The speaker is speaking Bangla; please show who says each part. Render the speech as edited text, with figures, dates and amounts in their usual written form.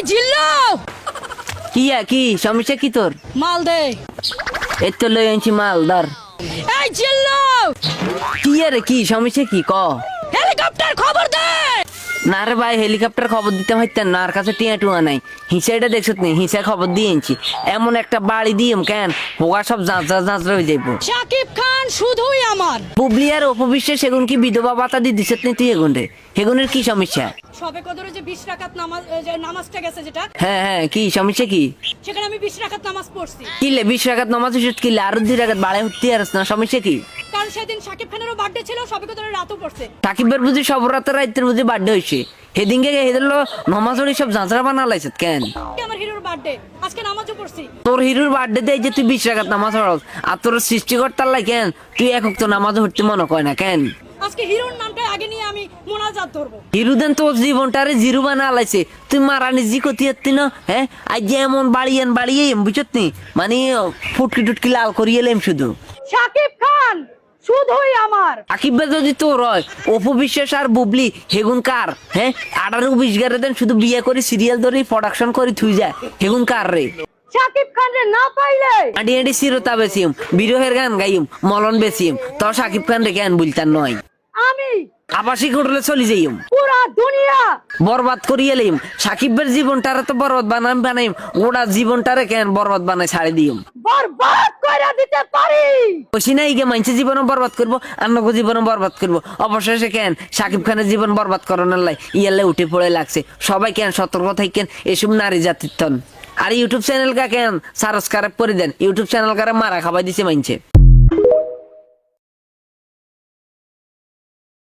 Speaker 1: জিল্লু
Speaker 2: কি সমস্যা কি তোর?
Speaker 1: মাল দে।
Speaker 2: এই তো লই আনছি মাল ধর।
Speaker 1: এই জিল্লু
Speaker 2: কি সমস্যা কি ক?
Speaker 1: হেলিকপ্টার খবর দে।
Speaker 2: না রে ভাই, হেলিকপ্টার খবর দিতে হইতেন না, আর কাছে টিয়া টুয়া নাই। হিসাইটা দেখছত নি, হিসায় খবর দিয়ে আনছি। এমন একটা বাড়ি দিম কেন হোগা সব যাঁচরা হয়ে যাইব।
Speaker 1: শাকিব খান শুধুই আমার।
Speaker 2: বুবলি আর অপবিশ্বাস সেগুন কি বিধবা ভাতা দিয়ে দিছত নি তুই এগুন রে? সেগুনের কি সমস্যা?
Speaker 1: সবে কদরে যে 20 রাকাত নামাজ নামাজটা গেছে যেটা,
Speaker 2: হ্যাঁ কি সমস্যা কি?
Speaker 1: সেখানে আমি 20 রাকাত নামাজ পড়ছি।
Speaker 2: কিলে 20 রাকাত নামাজ উচিত কিলে আর 2 রাকাত বাড়াই হতে আর না, সমস্যা কি?
Speaker 1: কারণ সেদিন শাকিব খানেরও বার্থডে ছিল, সবে কদরে রাতও পড়ছে।
Speaker 2: সাকিবের বুঝি সব রাতের বুঝি বার্থডে হয়েছে? সেদিনকে হেদের নমাজ ওড়ি সব যাঁচরা বানা লাইছে কেন?
Speaker 1: আমার হিরোর বার্থডে, আজকে নামাজও পড়ছি।
Speaker 2: তোর হিরোর বার্থডে দেয় যে তুই 20 রাকাত নামাজ পড়স, আর তোর সৃষ্টিকর্তার লাই কেন তুই একক তো নামাজ পড়তে মনে কয় না কেন?
Speaker 1: আজকে হিরোর নামটা আগে নিয়ে আমি মোনাজাত ধরবো।
Speaker 2: হিরুদেন তোর জীবনটারে জিরু বানা লাইছে, তুই মারানি জি কতি হতি না। হ্যাঁ আজ যেমন বাড়িয়ে বুঝত নি, মানে ফুটকি লাল করিয়ে এলাম শুধু।
Speaker 1: শাকিব খান শুধুই আমার।
Speaker 2: আকিব ভাই যদি তোর হয়, অপবিশ্বাস আর বুবলি হেগুন কার? হ্যাঁ 18-20 গারে দেন শুধু বিয়ে করে সিরিয়াল ধরে প্রোডাকশন করে থুই যায়, হেগুন কার রে?
Speaker 1: শাকিব খান রে না পাইলে
Speaker 2: আডি সিরতা বেশিম, বিরহের গান গাইম, মলন বেশিম, তো সাকিব খান রে কেন বলতার নয়?
Speaker 1: আমি
Speaker 2: আবাসিক হোটেলে চলে যাইম,
Speaker 1: পুরা দুনিয়া
Speaker 2: বরবাদ করিয়ে লইম। সাকিবের জীবনটারে তো বরবাদ বানাইম, ওরা জীবনটারে কেন বরবাদ বানাই ছাড়ি দিম।
Speaker 1: বরবাদ করে দিতে পারি।
Speaker 2: বসি না ইগে মানুষের জীবনও বরবাদ করবো, অন্যকে জীবনও বরবাদ করবো, অবশেষে কেন সাকিব খানের জীবন বরবাদ করানোর লাই ইয়ালে উঠে পড়ে লাগছে। সবাই কেন সতর্ক থাকেন এসব নারী জাতির। আর ইউটিউব চ্যানেল কা কেন সাবস্ক্রাইব করে দেন, ইউটিউব চ্যানেল কারে মারা খাবাই দিছে মানছে।